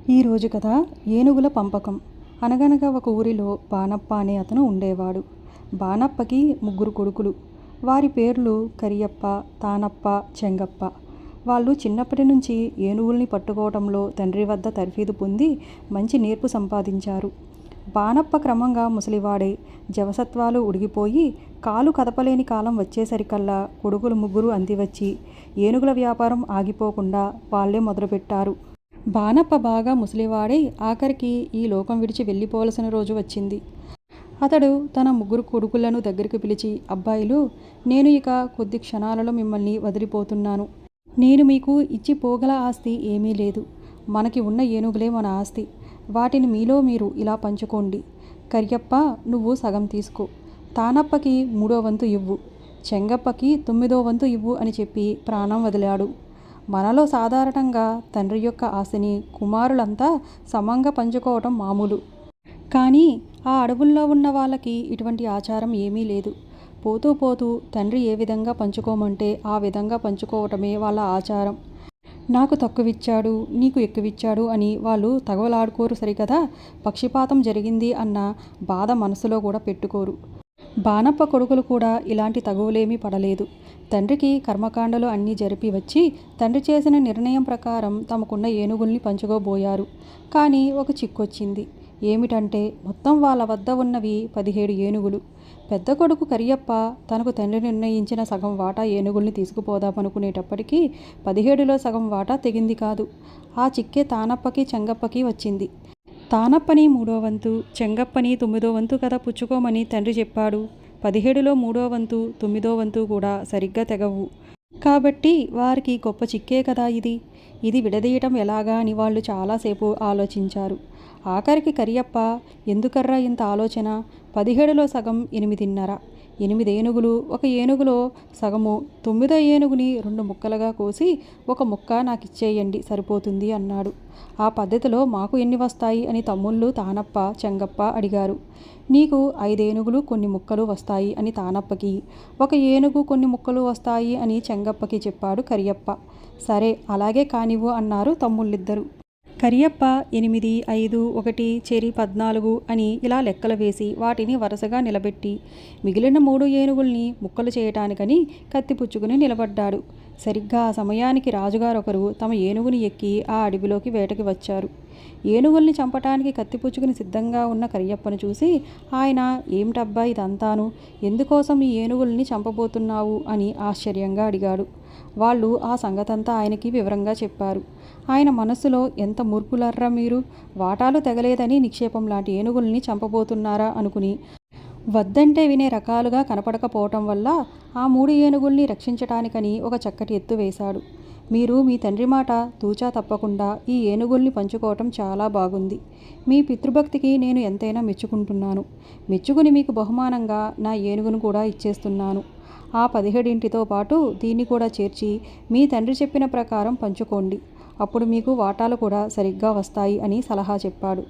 ఈరోజు కథ ఏనుగుల పంపకం. అనగనగా ఒక ఊరిలో బాణప్ప అనే అతను ఉండేవాడు. బాణప్పకి 3 కొడుకులు. వారి పేర్లు కరియప్ప, తానప్ప, చెంగప్ప. వాళ్ళు చిన్నప్పటి నుంచి ఏనుగుల్ని పట్టుకోవటంలో తండ్రి వద్ద తర్ఫీదు పొంది మంచి నేర్పు సంపాదించారు. బాణప్ప క్రమంగా ముసలివాడై జవసత్వాలు ఉడిగిపోయి కాలు కదపలేని కాలం వచ్చేసరికల్లా కొడుకులు 3 అందివచ్చి ఏనుగుల వ్యాపారం ఆగిపోకుండా వాళ్లే మొదలుపెట్టారు. బాణప్ప బాగా ముసలివాడై ఆఖరికి ఈ లోకం విడిచి వెళ్ళిపోవలసిన రోజు వచ్చింది. అతడు తన 3 కొడుకులను దగ్గరికి పిలిచి, అబ్బాయిలు, నేను ఇక కొద్ది క్షణాలలో మిమ్మల్ని వదిలిపోతున్నాను. నేను మీకు ఇచ్చి పోగల ఆస్తి ఏమీ లేదు. మనకి ఉన్న ఏనుగులే మన ఆస్తి. వాటిని మీలో మీరు ఇలా పంచుకోండి. కరియప్ప, నువ్వు సగం తీసుకో. తానప్పకి 3వ వంతు ఇవ్వు. చెంగప్పకి 9వ వంతు ఇవ్వు అని చెప్పి ప్రాణం వదిలాడు. మనలో సాధారణంగా తండ్రి యొక్క ఆస్తిని కుమారులంతా సమంగా పంచుకోవటం మామూలు. కానీ ఆ అడవుల్లో ఉన్న వాళ్ళకి ఇటువంటి ఆచారం ఏమీ లేదు. పోతూ పోతూ తండ్రి ఏ విధంగా పంచుకోమంటే ఆ విధంగా పంచుకోవటమే వాళ్ళ ఆచారం. నాకు తక్కువిచ్చాడు, నీకు ఎక్కువిచ్చాడు అని వాళ్ళు తగవలాడుకోరు సరికదా. పక్షిపాతం జరిగింది అన్న బాధ మనసులో కూడా పెట్టుకోరు. బాణప్ప కొడుకులు కూడా ఇలాంటి తగువులేమీ పడలేదు. తండ్రికి కర్మకాండలు అన్నీ జరిపి వచ్చి తండ్రి చేసిన నిర్ణయం ప్రకారం తమకున్న ఏనుగుల్ని పంచుకోబోయారు. కానీ ఒక చిక్కొచ్చింది. ఏమిటంటే మొత్తం వాళ్ళ వద్ద ఉన్నవి 17 ఏనుగులు. పెద్ద కొడుకు కరియప్ప తనకు తండ్రి నిర్ణయించిన సగం వాటా ఏనుగుల్ని తీసుకుపోదామనుకునేటప్పటికీ 17లో సగం వాటా తెగింది కాదు. ఆ చిక్కే తానప్పకి, చెంగప్పకి వచ్చింది. తానప్పని 3వ వంతు, చెంగప్పని 9వ వంతు కథ పుచ్చుకోమని తండ్రి చెప్పాడు. 17లో 3వ వంతు, 9వ వంతు కూడా సరిగ్గా తెగవు. కాబట్టి వారికి గొప్ప చిక్కే కదా ఇది విడదీయటం ఎలాగా అని వాళ్ళు చాలాసేపు ఆలోచించారు. ఆఖరికి కరియప్ప, ఎందుకర్రా ఇంత ఆలోచన? 17లో సగం 8.5. 8 ఏనుగులు, ఒక ఏనుగులో సగము 9వ ఏనుగుని 2 ముక్కలుగా కోసి ఒక ముక్క నాకిచ్చేయండి సరిపోతుంది అన్నాడు. ఆ పద్ధతిలో మాకు ఎన్ని వస్తాయి అని తమ్ముళ్ళు తానప్ప, చెంగప్ప అడిగారు. నీకు 5 ఏనుగులు కొన్ని ముక్కలు వస్తాయి అని తానప్పకి, 1 ఏనుగు కొన్ని ముక్కలు వస్తాయి అని చెంగప్పకి చెప్పాడు కరియప్ప. సరే అలాగే కానివ్వు అన్నారు తమ్ముళ్ళిద్దరూ. కరియప్ప 8, 5, 1 చెరి 14 అని ఇలా లెక్కలు వేసి వాటిని వరుసగా నిలబెట్టి మిగిలిన 3 ఏనుగుల్ని ముక్కలు చేయటానికని కత్తిపుచ్చుకుని నిలబడ్డాడు. సరిగ్గా ఆ సమయానికి రాజుగారొకరు తమ ఏనుగుని ఎక్కి ఆ అడవిలోకి వేటకి వచ్చారు. ఏనుగుల్ని చంపటానికి కత్తిపుచ్చుకుని సిద్ధంగా ఉన్న కరియప్పను చూసి ఆయన, ఏమిటబ్బా ఇదంతాను, ఎందుకోసం ఈ ఏనుగుల్ని చంపబోతున్నావు అని ఆశ్చర్యంగా అడిగాడు. వాళ్ళు ఆ సంగతంతా ఆయనకి వివరంగా చెప్పారు. ఆయన మనస్సులో, ఎంత మూర్ఖులర్రా మీరు, వాటాలు తెగలేదని నిక్షేపం లాంటి ఏనుగుల్ని చంపబోతున్నారా అనుకుని వద్దంటే వినే రకాలుగా కనపడకపోవటం వల్ల ఆ 3 ఏనుగుల్ని రక్షించటానికని ఒక చక్కటి ఎత్తు వేశాడు. మీరు మీ తండ్రి మాట తూచా తప్పకుండా ఈ ఏనుగుల్ని పంచుకోవటం చాలా బాగుంది. మీ పితృభక్తికి నేను ఎంతైనా మెచ్చుకుంటున్నాను. మెచ్చుకుని మీకు బహుమానంగా నా ఏనుగును కూడా ఇచ్చేస్తున్నాను. ఆ 17తో పాటు దీన్ని కూడా చేర్చి మీ తండ్రి చెప్పిన ప్రకారం పంచుకోండి. అప్పుడు మీకు వాటాలు కూడా సరిగ్గా వస్తాయి అని సలహా చెప్పాడు.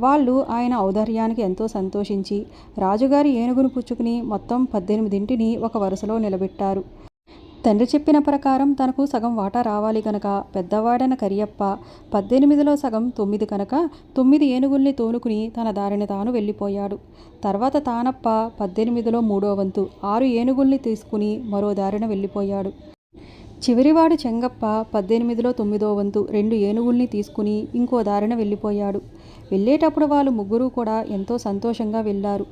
వాళ్ళు ఆయన ఔదార్యానికి ఎంతో సంతోషించి రాజుగారి ఏనుగును పుచ్చుకుని మొత్తం 18ంటిని ఒక వరుసలో నిలబెట్టారు. తండ్రి చెప్పిన ప్రకారం తనకు సగం వాటా రావాలి కనుక పెద్దవాడైన కరియప్ప 18లో సగం 9 కనుక 9 ఏనుగుల్ని తోనుకుని తన దారిని తాను వెళ్ళిపోయాడు. తర్వాత తానప్ప 18లో 3వ వంతు 6 ఏనుగుల్ని తీసుకుని మరో దారిన వెళ్ళిపోయాడు. చివరివాడు చెంగప్ప 18లో 9వ వంతు 2 ఏనుగుల్ని తీసుకుని ఇంకో దారిన వెళ్ళిపోయాడు. వెళ్ళేటప్పుడు వాళ్ళు 3 కూడా ఎంతో సంతోషంగా వెళ్ళారు.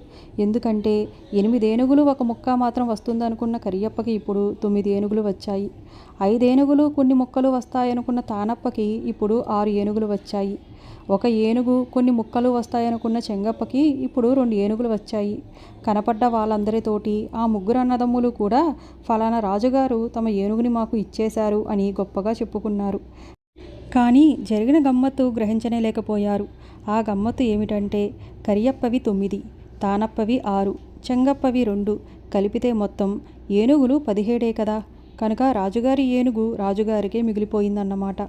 ఎందుకంటే 8 ఏనుగులు ఒక ముక్క మాత్రం వస్తుందనుకున్న కరియప్పకి ఇప్పుడు 9 ఏనుగులు వచ్చాయి. 5 ఏనుగులు కొన్ని ముక్కలు వస్తాయనుకున్న తానప్పకి ఇప్పుడు 6 ఏనుగులు వచ్చాయి. 1 ఏనుగు కొన్ని ముక్కలు వస్తాయనుకున్న చెంగప్పకి ఇప్పుడు 2 ఏనుగులు వచ్చాయి. కనపడ్డ వాళ్ళందరితోటి ఆ 3 అన్నదమ్ములు కూడా ఫలానా రాజుగారు తమ ఏనుగుని మాకు ఇచ్చేశారు అని గొప్పగా చెప్పుకున్నారు. కానీ జరిగిన గమ్మత్తు గ్రహించలేకపోయారు. ఆ గమ్మత్తు ఏమిటంటే కరియప్పవి 9, తానప్పవి 6, చెంగప్పవి 2 కలిపితే మొత్తం ఏనుగులు 17 కదా. కనుక రాజుగారి ఏనుగు రాజుగారికే మిగిలిపోయిందన్నమాట.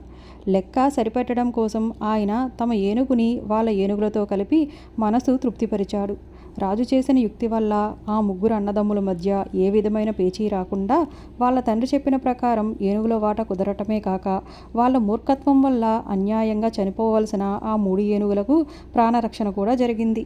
లెక్క సరిపెట్టడం కోసం ఆయన తమ ఏనుగుని వాళ్ళ ఏనుగులతో కలిపి మనసు తృప్తిపరిచాడు. రాజు చేసిన యుక్తి వల్ల ఆ ముగ్గురు అన్నదమ్ముల మధ్య ఏ విధమైన పేచీ రాకుండా వాళ్ళ తండ్రి చెప్పిన ప్రకారం ఏనుగుల వాట కుదరటమే కాక వాళ్ళ మూర్ఖత్వం వల్ల అన్యాయంగా చనిపోవలసిన ఆ 3 ఏనుగులకు ప్రాణరక్షణ కూడా జరిగింది.